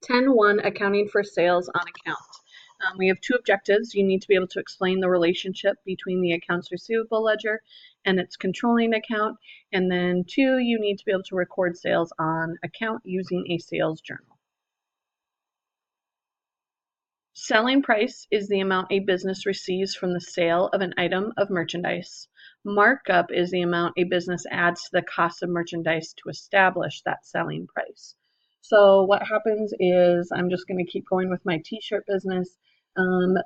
10.1 Accounting for sales on account. We have two objectives. You need to be able to explain the relationship between the accounts receivable ledger and its controlling account. And then two, you need to be able to record sales on account using a sales journal. Selling price is the amount a business receives from the sale of an item of merchandise. Markup is the amount a business adds to the cost of merchandise to establish that selling price. So what happens is, I'm just going to keep going with my t-shirt business.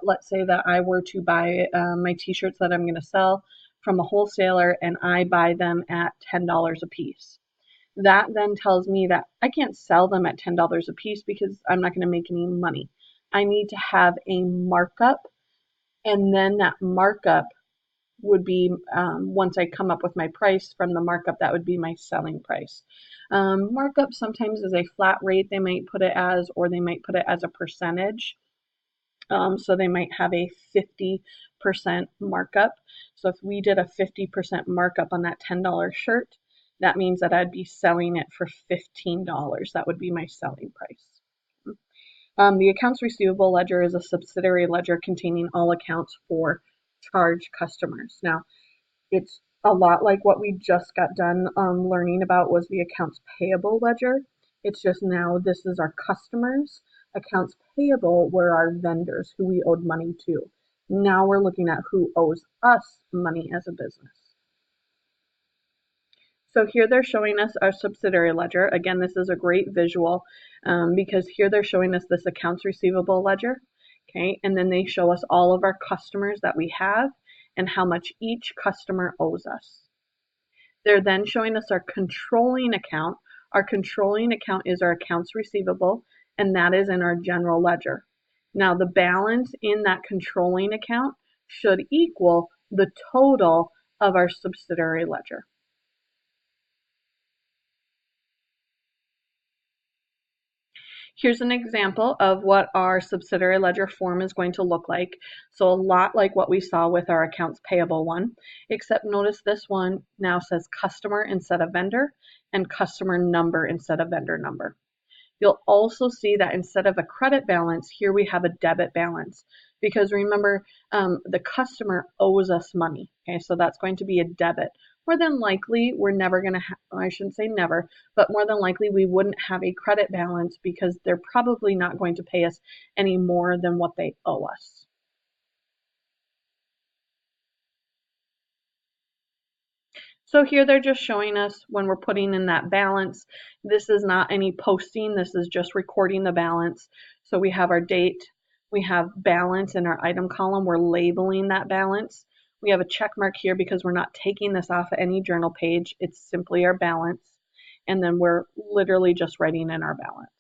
Let's say that I were to buy my t-shirts that I'm going to sell from a wholesaler, and I buy them at $10 a piece. That then tells me that I can't sell them at $10 a piece because I'm not going to make any money. I need to have a markup, and then that markup would be, once I come up with my price from the markup, that would be my selling price. Markup sometimes is a flat rate they might put it as, or they might put it as a percentage. So they might have a 50% markup. So if we did a 50% markup on that $10 shirt, that means that I'd be selling it for $15. That would be my selling price. The accounts receivable ledger is a subsidiary ledger containing all accounts for charged customers. Now, it's a lot like what we just got done learning about was the accounts payable ledger. It's just now this is our customers. Accounts payable were our vendors who we owed money to. Now we're looking at who owes us money as a business. So here they're showing us our subsidiary ledger. Again, this is a great visual because here they're showing us this accounts receivable ledger. Okay, and then they show us all of our customers that we have and how much each customer owes us. They're then showing us our controlling account. Our controlling account is our accounts receivable, and that is in our general ledger. Now, the balance in that controlling account should equal the total of our subsidiary ledger. Here's an example of what our subsidiary ledger form is going to look like. So a lot like what we saw with our accounts payable one, except notice this one now says customer instead of vendor and customer number instead of vendor number. You'll also see that instead of a credit balance, here we have a debit balance. Because remember, the customer owes us money. Okay, so that's going to be a debit. More than likely, we're never going to I shouldn't say never, but more than likely we wouldn't have a credit balance because they're probably not going to pay us any more than what they owe us. So here they're just showing us when we're putting in that balance. This is not any posting, this is just recording the balance. So we have our date, we have balance in our item column, we're labeling that balance. We have a check mark here because we're not taking this off of any journal page, it's simply our balance. And then we're literally just writing in our balance.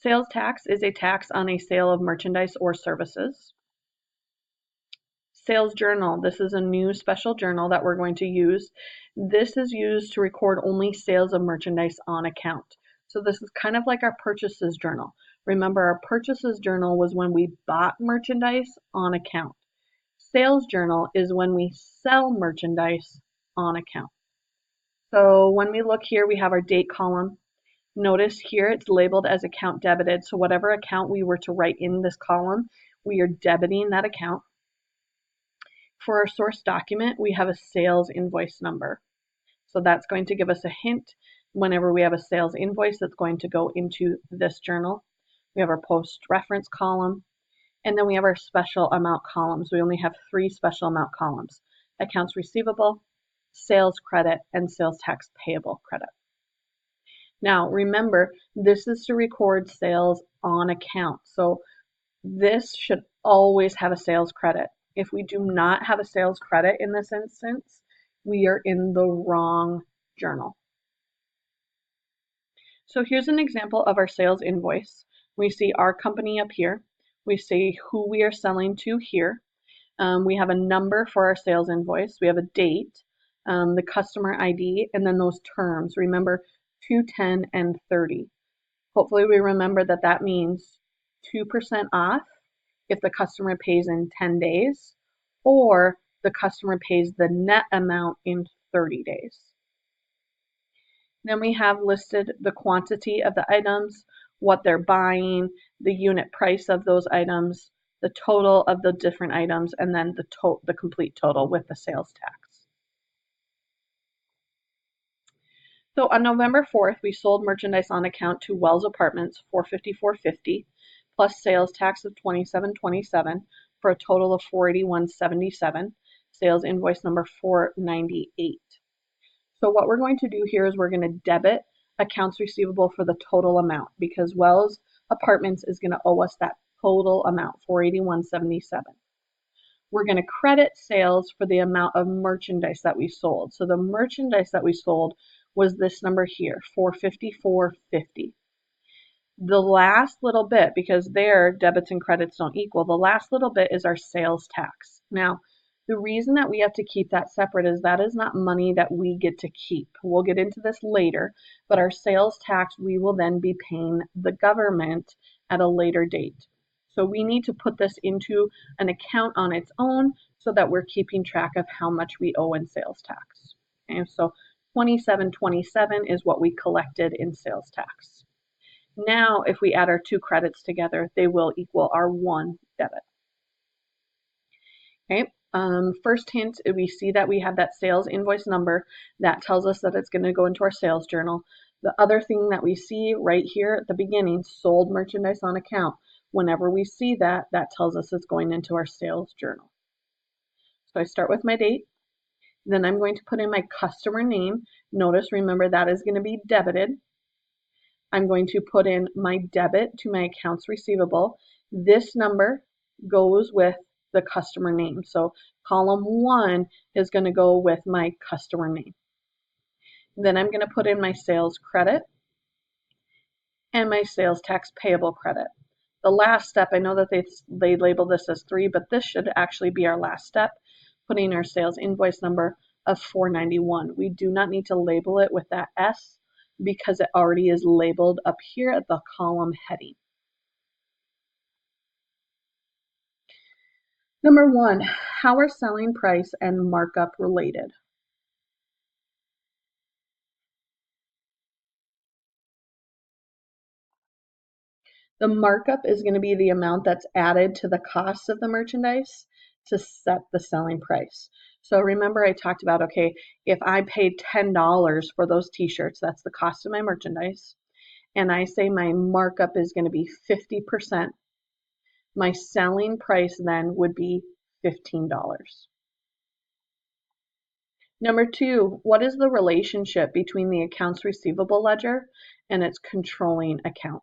Sales tax is a tax on a sale of merchandise or services. Sales journal. This is a new special journal that we're going to use. This is used to record only sales of merchandise on account. So this is kind of like our purchases journal. Remember, our purchases journal was when we bought merchandise on account. Sales journal is when we sell merchandise on account. So when we look here, we have our date column. Notice here it's labeled as account debited. So whatever account we were to write in this column, we are debiting that account. For our source document, we have a sales invoice number. So that's going to give us a hint. Whenever we have a sales invoice, that's going to go into this journal. We have our post reference column, and then we have our special amount columns. We only have 3 special amount columns: accounts receivable, sales credit, and sales tax payable credit. Now, remember, this is to record sales on account. So this should always have a sales credit. If we do not have a sales credit in this instance, we are in the wrong journal. So here's an example of our sales invoice. We see our company up here. We see who we are selling to here. We have a number for our sales invoice. We have a date, the customer ID, and then those terms. Remember, 2, 10, and 30. Hopefully we remember that that means 2% off if the customer pays in 10 days, or the customer pays the net amount in 30 days. Then we have listed the quantity of the items, what they're buying, the unit price of those items, the total of the different items, and then the complete total with the sales tax. So on November 4th, we sold merchandise on account to Wells Apartments for $54.50 plus sales tax of $27.27 for a total of $481.77. Sales invoice number 498. So what we're going to do here is we're going to debit accounts receivable for the total amount because Wells Apartments is going to owe us that total amount, $481.77. We're going to credit sales for the amount of merchandise that we sold. So the merchandise that we sold was this number here, $454.50. The last little bit, because their debits and credits don't equal, the last little bit is our sales tax. Now, the reason that we have to keep that separate is that is not money that we get to keep. We'll get into this later, but our sales tax we will then be paying the government at a later date. So we need to put this into an account on its own so that we're keeping track of how much we owe in sales tax. Okay, so $27.27 is what we collected in sales tax. Now, if we add our two credits together, they will equal our one debit. Okay. First hint, we see that we have that sales invoice number that tells us that it's going to go into our sales journal. The other thing that we see right here at the beginning, sold merchandise on account. Whenever we see that, that tells us it's going into our sales journal. So I start with my date. Then I'm going to put in my customer name. Notice, remember, that is going to be debited. I'm going to put in my debit to my accounts receivable. This number goes with the customer name. So column 1 is going to go with my customer name. Then I'm going to put in my sales credit and my sales tax payable credit. The last step, I know that they label this as 3, but this should actually be our last step, putting our sales invoice number of 491. We do not need to label it with that S because it already is labeled up here at the column heading. Number 1, how are selling price and markup related? The markup is going to be the amount that's added to the cost of the merchandise to set the selling price. So remember I talked about, okay, if I paid $10 for those t-shirts, that's the cost of my merchandise, and I say my markup is going to be 50%, my selling price then would be $15. Number 2, what is the relationship between the accounts receivable ledger and its controlling account?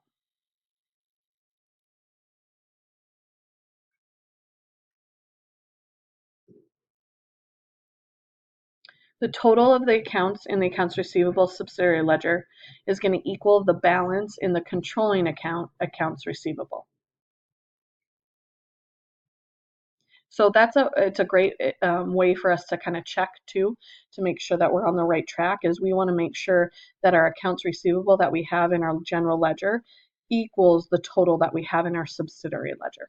The total of the accounts in the accounts receivable subsidiary ledger is going to equal the balance in the controlling account, accounts receivable. So it's a great way for us to kind of check too, to make sure that we're on the right track, is we want to make sure that our accounts receivable that we have in our general ledger equals the total that we have in our subsidiary ledger.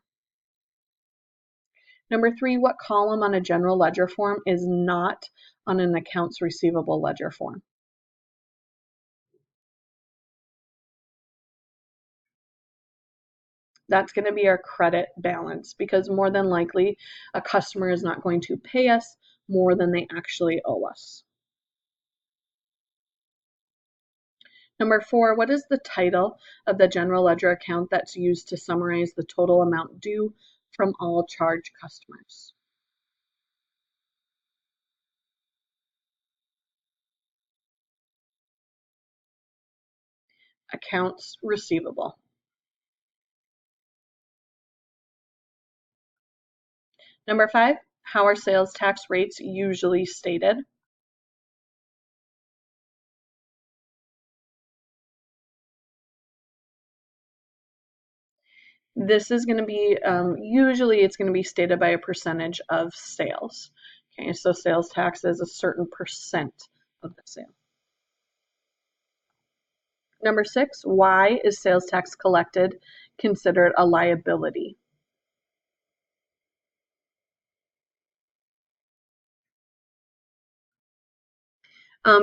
Number 3, what column on a general ledger form is not on an accounts receivable ledger form? That's going to be our credit balance, because more than likely a customer is not going to pay us more than they actually owe us. Number 4, what is the title of the general ledger account that's used to summarize the total amount due from all charged customers? Accounts receivable. Number 5, how are sales tax rates usually stated? This is going to be, usually it's going to be stated by a percentage of sales. Okay, so sales tax is a certain percent of the sale. Number 6, why is sales tax collected considered a liability?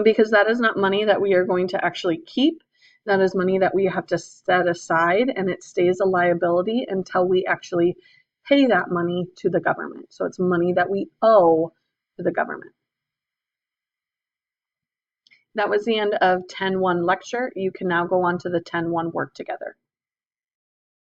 because that is not money that we are going to actually keep. That is money that we have to set aside, and it stays a liability until we actually pay that money to the government. So it's money that we owe to the government. That was the end of 10.1 lecture. You can now go on to the 10.1 work together.